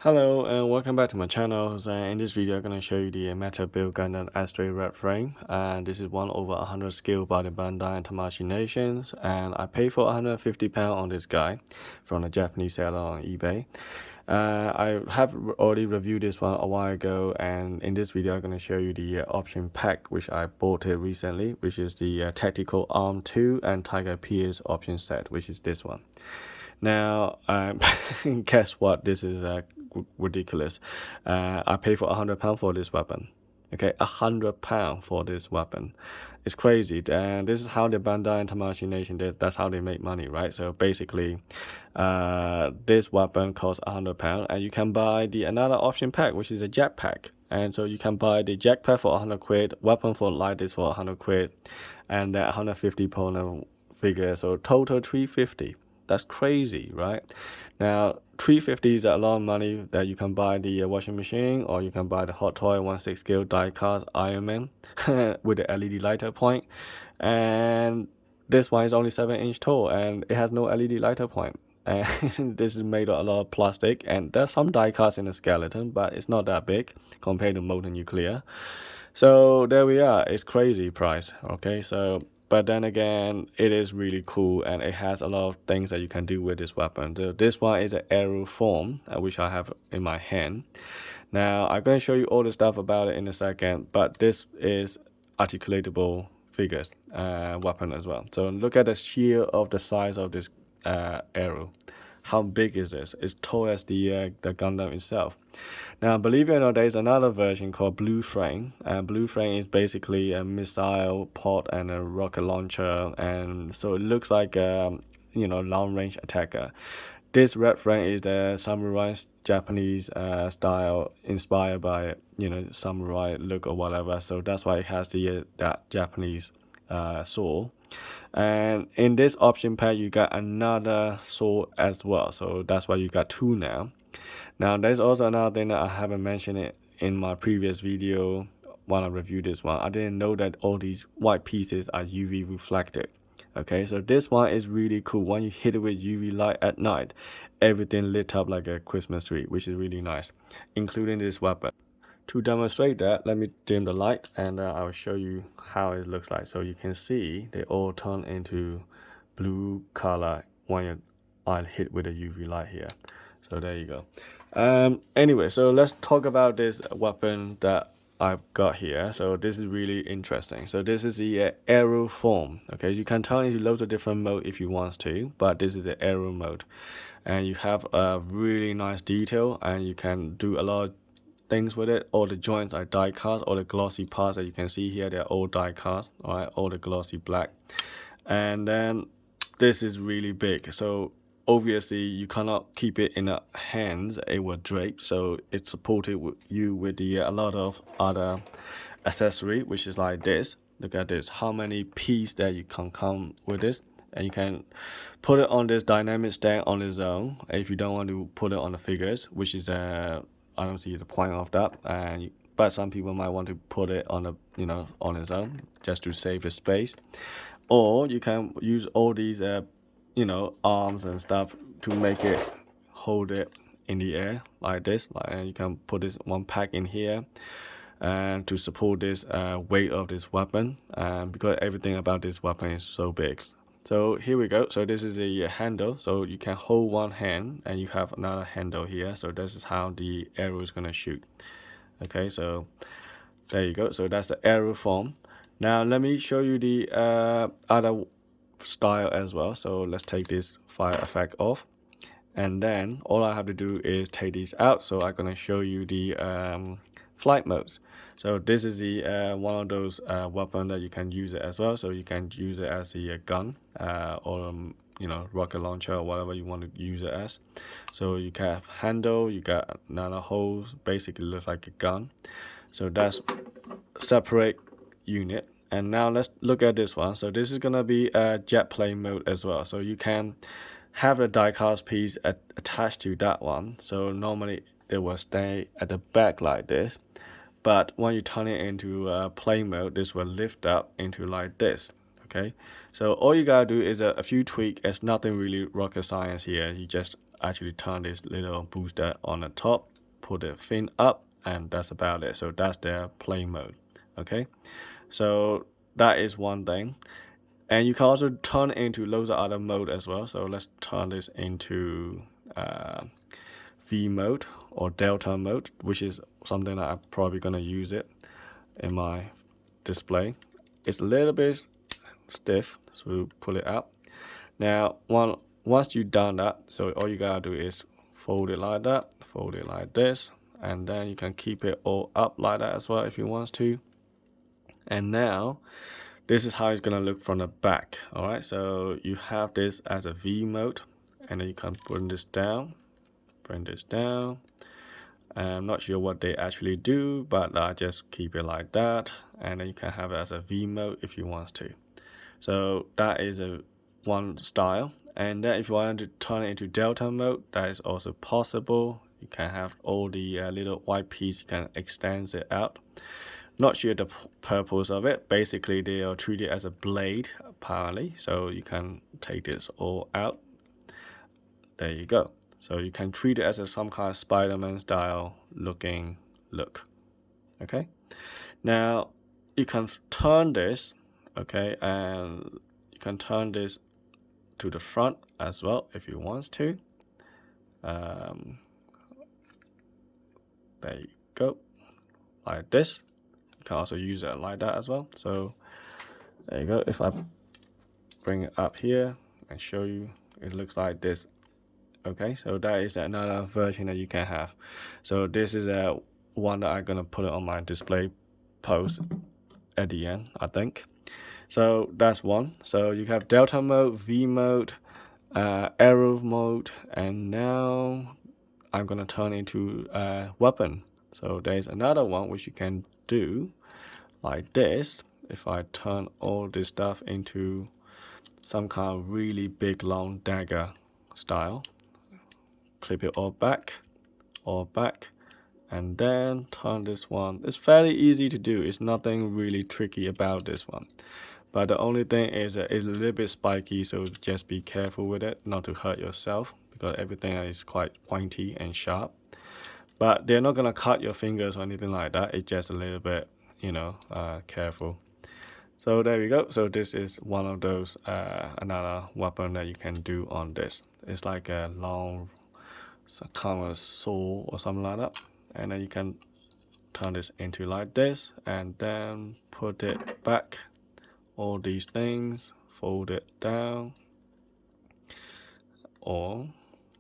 Hello and welcome back to my channel. So in this video I'm going to show you the metal build Gundam Astray red frame, and this is 1/100 scale by the Bandai and Tamashii Nations, and I paid for £150 on this guy from a Japanese seller on eBay. I have already reviewed this one a while ago, and in this video I'm going to show you the option pack which I bought it recently, which is the Tactical Arm 2 and Tiger Pierce option set, which is this one. Now, guess what? This is ridiculous. I paid for £100 for this weapon. Okay, £100 for this weapon. It's crazy. And this is how the Bandai and Tamashii Nation did. That's how they make money, right? So basically, this weapon costs £100, and you can buy the another option pack, which is a jet pack. And so you can buy the jet pack for 100 quid, weapon for like this for 100 quid, and that 150 pound figure. So total 350. That's crazy, right? Now, 350 is a lot of money that you can buy the washing machine, or you can buy the Hot Toy 1/6 scale die-cast Iron Man with the LED lighter point. And this one is only 7-inch tall, and it has no LED lighter point. And this is made of a lot of plastic, and there's some die-cast in the skeleton, but it's not that big compared to Motor Nuclear. So there we are. It's crazy price. Okay, so but then again, it is really cool, and it has a lot of things that you can do with this weapon. So this one is an arrow form, which I have in my hand. Now I'm going to show you all the stuff about it in a second, but this is articulatable figures weapon as well. So look at the sheer of the size of this arrow. How big is this? It's tall as the Gundam itself. Now, believe it or not, there's another version called Blue Frame. Blue Frame is basically a missile pod and a rocket launcher, and so it looks like a long range attacker. This red frame is the samurai Japanese style, inspired by samurai look or whatever. So that's why it has the that Japanese sword. And in this option pack you got another sword as well, so that's why you got two now. Now there's also another thing that I haven't mentioned it in my previous video when I reviewed this one. I didn't know that all these white pieces are UV reflected. Okay, so this one is really cool. When you hit it with UV light at night, everything lit up like a Christmas tree, which is really nice, including this weapon. To demonstrate that, let me dim the light, and I will show you how it looks like. So you can see they all turn into blue color when you are hit with a UV light here. So there you go. Anyway, so let's talk about this weapon that I've got here. So this is really interesting. So this is the arrow form. Okay, you can turn into loads of different mode if you want to, but this is the arrow mode, and you have a really nice detail, and you can do a lot of things with it. All the joints are die cast. All the glossy parts that you can see here, they're all die cast. All right, all the glossy black. And then this is really big, so obviously you cannot keep it in the hands, it will drape. So it's supported with a lot of other accessory, which is like this. Look at this, how many pieces that you can come with this, and you can put it on this dynamic stand on its own if you don't want to put it on the figures, which is I don't see the point of that, but some people might want to put it on on its own just to save the space. Or you can use all these arms and stuff to make it hold it in the air like this. And you can put this one pack in here and to support this weight of this weapon, because everything about this weapon is so big. So here we go. So this is a handle, so you can hold one hand and you have another handle here. So this is how the arrow is going to shoot. Okay, so there you go. So that's the arrow form. Now let me show you the other style as well. So let's take this fire effect off, and then all I have to do is take these out. So I'm going to show you the flight modes. So this is the one of those weapon that you can use it as well. So you can use it as a gun or rocket launcher or whatever you want to use it as. So you can have handle, you got another hole, basically looks like a gun. So that's separate unit. And now let's look at this one. So this is gonna be a jet plane mode as well. So you can have a die-cast piece attached to that one. So normally it will stay at the back like this, but when you turn it into plane mode, this will lift up into like this. Okay, so all you gotta do is a few tweaks. It's nothing really rocket science here. You just actually turn this little booster on the top, put the fin up, and that's about it. So that's their play mode. Okay, so that is one thing. And you can also turn it into loads of other mode as well. So let's turn this into V mode or Delta mode, which is something that I'm probably gonna use it in my display. It's a little bit stiff, so we'll pull it out. Now, once you've done that, so all you gotta do is fold it like that, fold it like this, and then you can keep it all up like that as well if you want to. And now, this is how it's gonna look from the back. All right, so you have this as a V mode, and then you can bring this down. I'm not sure what they actually do, but I just keep it like that, and then you can have it as a V mode if you want to. So that is one style. And then if you want to turn it into Delta mode, that is also possible. You can have all the little white piece, you can extend it out. Not sure the purpose of it. Basically, they are treated as a blade, apparently. So you can take this all out. There you go. So you can treat it as some kind of Spider-Man style looking look. Okay. Now you can turn this, okay, and you can turn this to the front as well if you want to. There you go, like this. You can also use it like that as well. So there you go. If I bring it up here and show you, it looks like this. Okay, so that is another version that you can have. So this is one that I'm gonna put it on my display post at the end, I think. So that's one. So you have Delta mode, V mode, Arrow mode, and now I'm gonna turn into weapon. So there's another one which you can do like this. If I turn all this stuff into some kind of really big long dagger style, clip it all back, and then turn this one. It's fairly easy to do. It's nothing really tricky about this one. But the only thing is that it's a little bit spiky, so just be careful with it, not to hurt yourself, because everything is quite pointy and sharp. But they're not gonna cut your fingers or anything like that. It's just a little bit, you know, careful. So there we go. So this is one of those another weapon that you can do on this. It's like a long kind of saw or something like that, and then you can turn this into like this, and then put it back. All these things, fold it down, or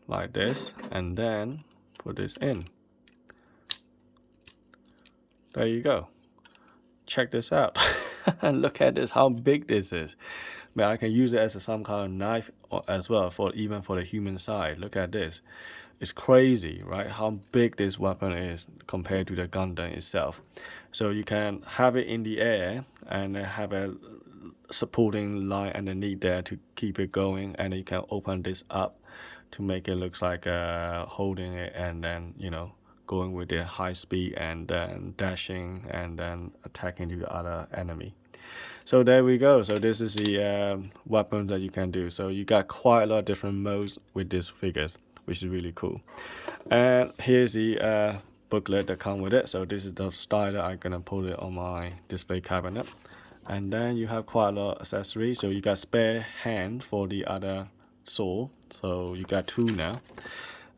like this, and then put this in. There you go. Check this out. And look at this, how big this is. I mean, I can use it as some kind of knife as well, even for the human side. Look at this. It's crazy, right? How big this weapon is compared to the Gundam itself. So you can have it in the air and have a supporting line underneath there to keep it going, and you can open this up to make it look like holding it, and then, you know, going with the high speed and then dashing and then attacking the other enemy. So there we go. So this is the weapons that you can do. So you got quite a lot of different modes with these figures, which is really cool. And here's the booklet that comes with it. So this is the style that I'm gonna put it on my display cabinet. And then you have quite a lot of accessories. So you got spare hand for the other saw. So you got two now.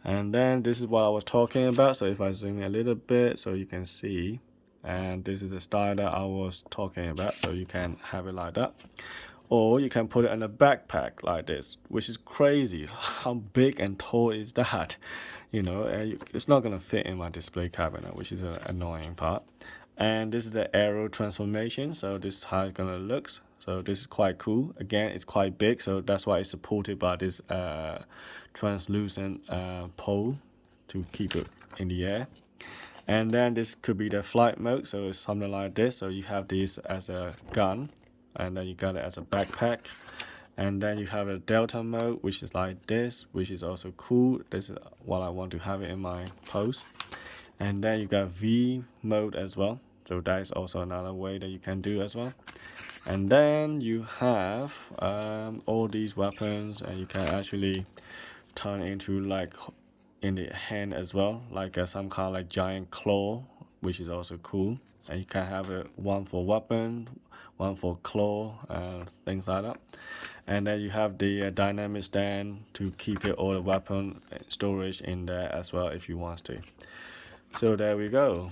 And then this is what I was talking about. So if I zoom in a little bit, so you can see, and this is the style that I was talking about. So you can have it like that, or you can put it in a backpack like this, which is crazy. How big and tall is that? You know, it's not gonna fit in my display cabinet, which is an annoying part. And this is the arrow transformation. So this is how it's gonna look. So this is quite cool. Again, it's quite big, so that's why it's supported by this translucent pole to keep it in the air. And then this could be the flight mode, so it's something like this. So you have this as a gun, and then you got it as a backpack. And then you have a delta mode, which is like this, which is also cool. This is what I want to have it in my post. And then you got V mode as well, so that is also another way that you can do as well. And then you have all these weapons, and you can actually turn into like in the hand as well, like some kind of like giant claw, which is also cool. And you can have one for weapon, one for claw, and things like that. And then you have the dynamic stand to keep all the weapon storage in there as well if you want to. So there we go.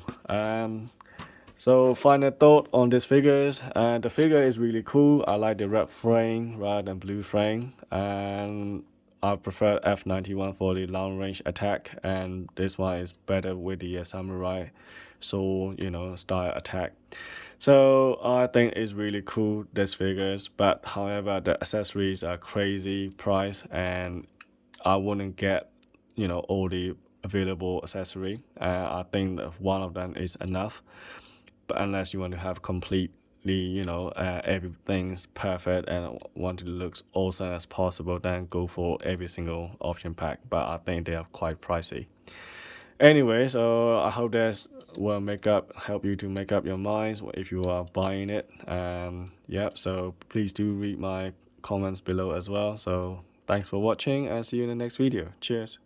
So final thought on these figures. The figure is really cool. I like the red frame rather than blue frame, and I prefer F91 for the long range attack, and this one is better with the samurai sword, style attack. So I think it's really cool, these figures, but however the accessories are crazy price, and I wouldn't get all the available accessory. I think that one of them is enough, but unless you want to have completely everything's perfect and want to look awesome as possible, then go for every single option pack, but I think they are quite pricey. Anyway, so I hope that will help you to make up your minds if you are buying it. So please do read my comments below as well. So thanks for watching and see you in the next video. Cheers.